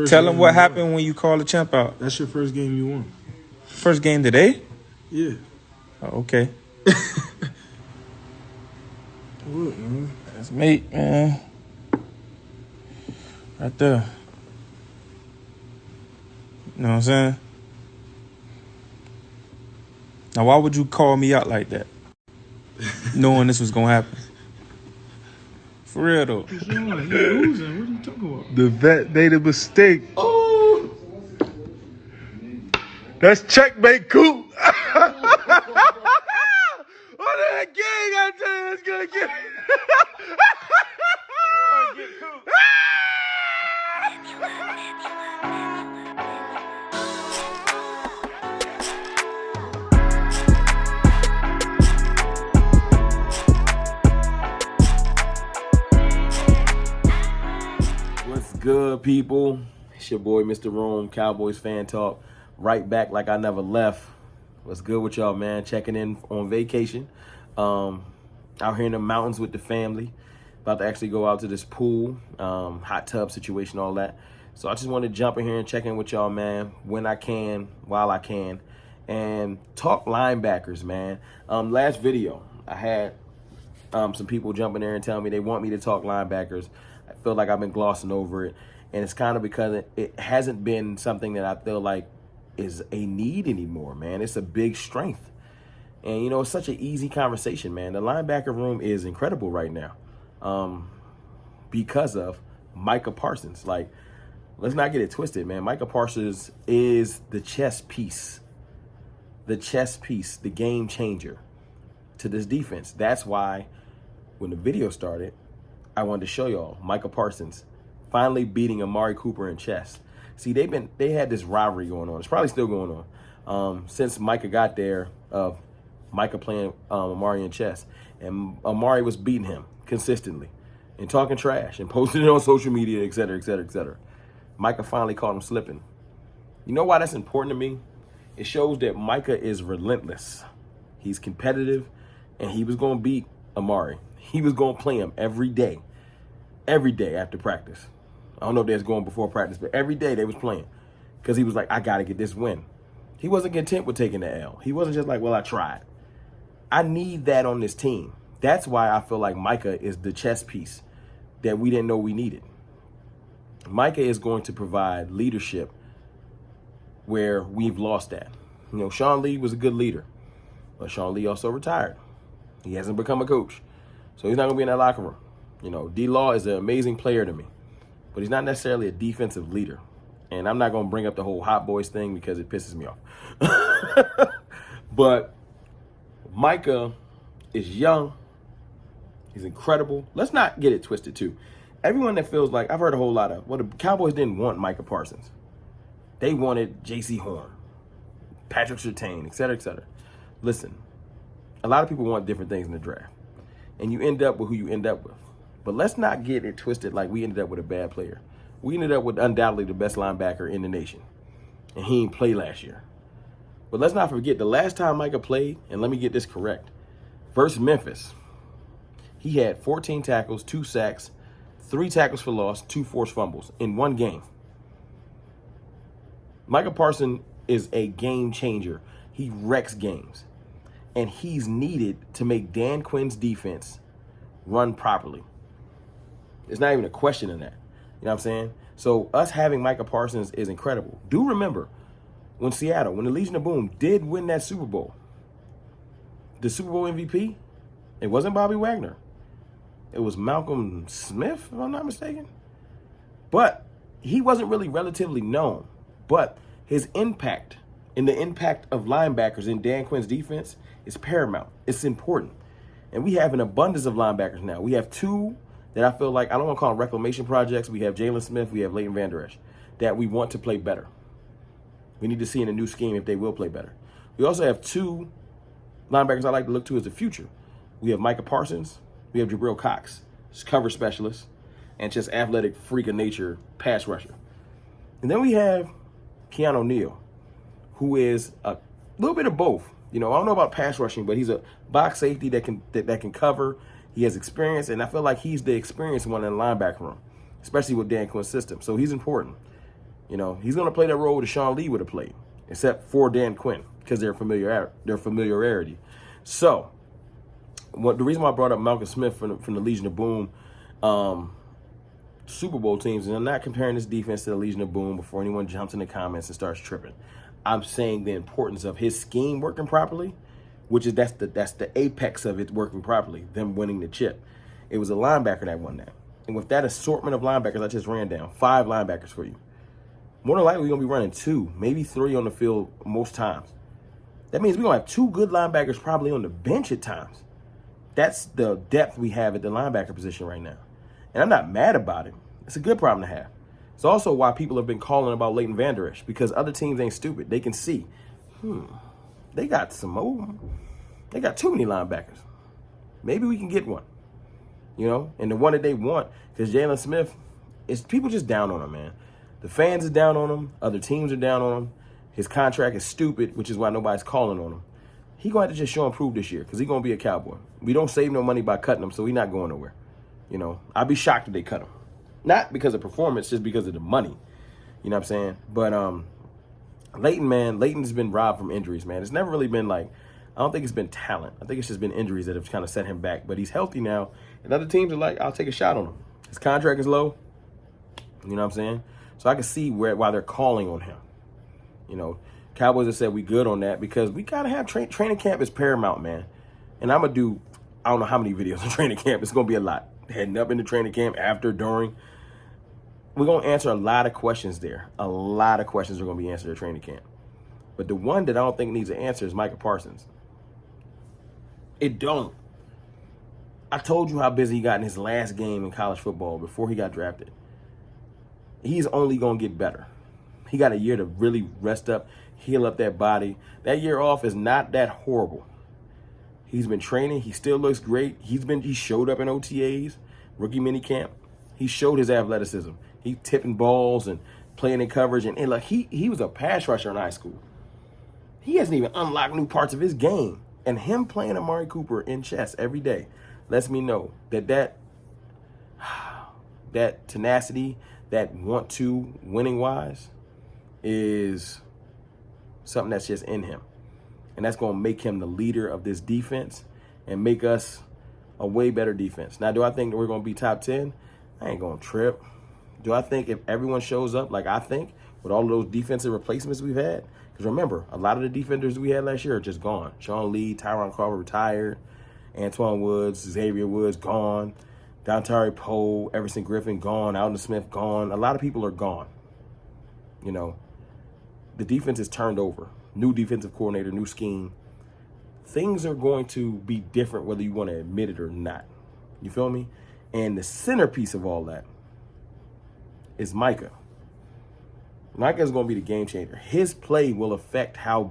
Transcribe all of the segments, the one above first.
Tell him what happened when you called the champ out. That's your first game you won. First game today? Yeah. Oh, okay. Look, man. That's mate, man. Right there. You know what I'm saying? Now, why would you call me out like that? Knowing this was going to happen. For real, though. You're losing. What are you talking about? The vet made a mistake. Oh! That's checkmate, Coop. Oh, that gang, I tell you, it's going to get... What's good, people? It's your boy, Mr. Rome, Cowboys Fan Talk. Right back like I never left. What's good with y'all, man? Checking in on vacation. Out here in the mountains with the family. About to actually go out to this pool, hot tub situation, all that. So I just want to jump in here and check in with y'all, man, when I can, while I can, and talk linebackers, man. Last video, I had some people jump in there and tell me they want me to talk linebackers. I feel like I've been glossing over it, and it's kind of because it hasn't been something that I feel like is a need anymore, man. It's a big strength. And, you know, it's such an easy conversation, man. The linebacker room is incredible right now because of Micah Parsons. Like, let's not get it twisted, man. Micah Parsons is the chess piece, the game changer to this defense. That's why when the video started, I wanted to show y'all Micah Parsons finally beating Amari Cooper in chess. See, they had this rivalry going on. It's probably still going on since Micah got there. Micah playing Amari in chess, and Amari was beating him consistently and talking trash and posting it on social media, et cetera, et cetera, et cetera. Micah finally caught him slipping. You know why that's important to me? It shows that Micah is relentless. He's competitive, and he was going to beat Amari. He was going to play him every day after practice. I don't know if they was going before practice, but every day they was playing because he was like, I got to get this win. He wasn't content with taking the L. He wasn't just like, well, I tried. I need that on this team. That's why I feel like Micah is the chess piece that we didn't know we needed. Micah is going to provide leadership where we've lost that. You know, Sean Lee was a good leader, but Sean Lee also retired. He hasn't become a coach, so he's not going to be in that locker room. You know, D-Law is an amazing player to me, but he's not necessarily a defensive leader. And I'm not going to bring up the whole Hot Boys thing because it pisses me off. But Micah is young. He's incredible. Let's not get it twisted, too. Everyone that feels like, I've heard a whole lot of, well, the Cowboys didn't want Micah Parsons. They wanted J.C. Horn, Patrick Surtain, et cetera, et cetera. Listen, a lot of people want different things in the draft. And you end up with who you end up with. But let's not get it twisted like we ended up with a bad player. We ended up with undoubtedly the best linebacker in the nation. And he didn't play last year. But let's not forget, the last time Micah played, and let me get this correct, versus Memphis, he had 14 tackles, 2 sacks, 3 tackles for loss, 2 forced fumbles in one game. Micah Parsons is a game changer. He wrecks games. And he's needed to make Dan Quinn's defense run properly. There's not even a question in that. You know what I'm saying? So us having Micah Parsons is incredible. Do remember when Seattle, when the Legion of Boom did win that Super Bowl, the Super Bowl MVP, it wasn't Bobby Wagner. It was Malcolm Smith, if I'm not mistaken. But he wasn't really relatively known. But his impact and the impact of linebackers in Dan Quinn's defense is paramount. It's important. And we have an abundance of linebackers now. We have 2 that I feel like, I don't want to call them reclamation projects. We have Jalen Smith, we have Leighton Vander Esch, that we want to play better. We need to see in a new scheme if they will play better. We also have 2 linebackers I like to look to as the future. We have Micah Parsons, we have Jabril Cox, cover specialist, and just athletic freak of nature pass rusher. And then we have Keanu Neal, who is a little bit of both. You know, I don't know about pass rushing, but he's a box safety that can cover. He has experience, and I feel like he's the experienced one in the linebacker room, especially with Dan Quinn's system. So he's important. You know, he's going to play that role that Sean Lee would have played, except for Dan Quinn, because their familiarity. So, the reason why I brought up Malcolm Smith from the Legion of Boom Super Bowl teams, and I'm not comparing this defense to the Legion of Boom before anyone jumps in the comments and starts tripping. I'm saying the importance of his scheme working properly, which is that's the apex of it working properly, them winning the chip. It was a linebacker that won that. And with that assortment of linebackers I just ran down, 5 linebackers for you. More than likely, we're going to be running 2, maybe 3 on the field most times. That means we're going to have 2 good linebackers probably on the bench at times. That's the depth we have at the linebacker position right now. And I'm not mad about it. It's a good problem to have. It's also why people have been calling about Leighton Vander Esch, because other teams ain't stupid. They can see, they got they got too many linebackers. Maybe we can get one. You know, and the one that they want, because Jalen Smith, is people just down on him, man. The fans are down on him. Other teams are down on him. His contract is stupid, which is why nobody's calling on him. He's going to have to just show and prove this year, because he's going to be a Cowboy. We don't save no money by cutting him, so he's not going nowhere. You know, I'd be shocked if they cut him. Not because of performance, just because of the money. You know what I'm saying? But Leighton, man, Leighton's been robbed from injuries, man. It's never really been like, I don't think it's been talent. I think it's just been injuries that have kind of set him back. But he's healthy now, and other teams are like, I'll take a shot on him. His contract is low. You know what I'm saying? So I can see why they're calling on him. You know, Cowboys have said we good on that because we got to have training camp is paramount, man. And I'm going to do, I don't know how many videos on training camp. It's going to be a lot. Heading up into training camp, after, during. We're going to answer a lot of questions there. A lot of questions are going to be answered at training camp. But the one that I don't think needs an answer is Micah Parsons. It don't. I told you how busy he got in his last game in college football before he got drafted. He's only going to get better. He got a year to really rest up, heal up that body. That year off is not that horrible. He's been training. He still looks great. He showed up in OTAs, rookie minicamp. He showed his athleticism. He tipping balls and playing in coverage. And like he was a pass rusher in high school. He hasn't even unlocked new parts of his game. And him playing Amari Cooper in chess every day lets me know that tenacity, that want to winning wise is something that's just in him. And that's going to make him the leader of this defense and make us a way better defense. Now, do I think that we're going to be top 10? I ain't going to trip. Do I think if everyone shows up like I think with all of those defensive replacements we've had? Because remember, a lot of the defenders we had last year are just gone. Sean Lee, Tyron Carver retired. Antoine Woods, Xavier Woods gone. Dontari Poe, Everson Griffin gone. Alden Smith gone. A lot of people are gone. You know, the defense is turned over. New defensive coordinator, new scheme. Things are going to be different whether you want to admit it or not. You feel me? And the centerpiece of all that is Micah. Micah is going to be the game changer. His play will affect how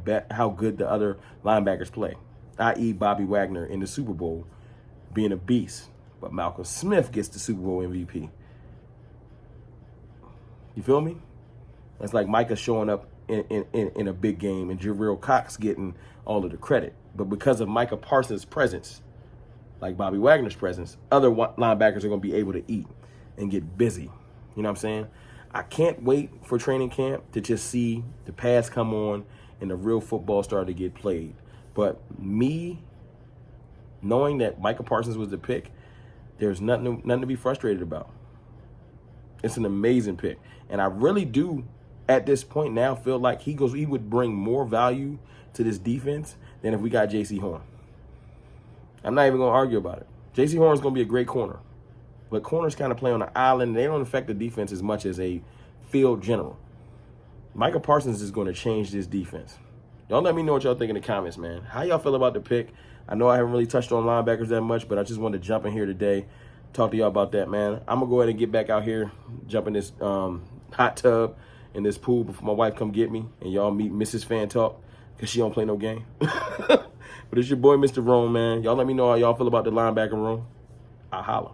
good the other linebackers play, i.e. Bobby Wagner in the Super Bowl being a beast. But Malcolm Smith gets the Super Bowl MVP. You feel me? That's like Micah showing up in a big game and Jabril Cox getting all of the credit. But because of Micah Parsons' presence, like Bobby Wagner's presence, other linebackers are going to be able to eat and get busy. You know what I'm saying? I can't wait for training camp to just see the pads come on and the real football start to get played. But me knowing that Micah Parsons was the pick, there's nothing to be frustrated about. It's an amazing pick. And I really do, at this point now, feel like he would bring more value to this defense than if we got J.C. Horn. I'm not even going to argue about it. J.C. Horn is going to be a great corner. But corners kind of play on an island. They don't affect the defense as much as a field general. Micah Parsons is going to change this defense. Y'all let me know what y'all think in the comments, man. How y'all feel about the pick? I know I haven't really touched on linebackers that much, but I just wanted to jump in here today, talk to y'all about that, man. I'm going to go ahead and get back out here, jump in this hot tub in this pool before my wife come get me, and y'all meet Mrs. Fan Talk because she don't play no game. But it's your boy, Mr. Rome, man. Y'all let me know how y'all feel about the linebacker room. I'll holla.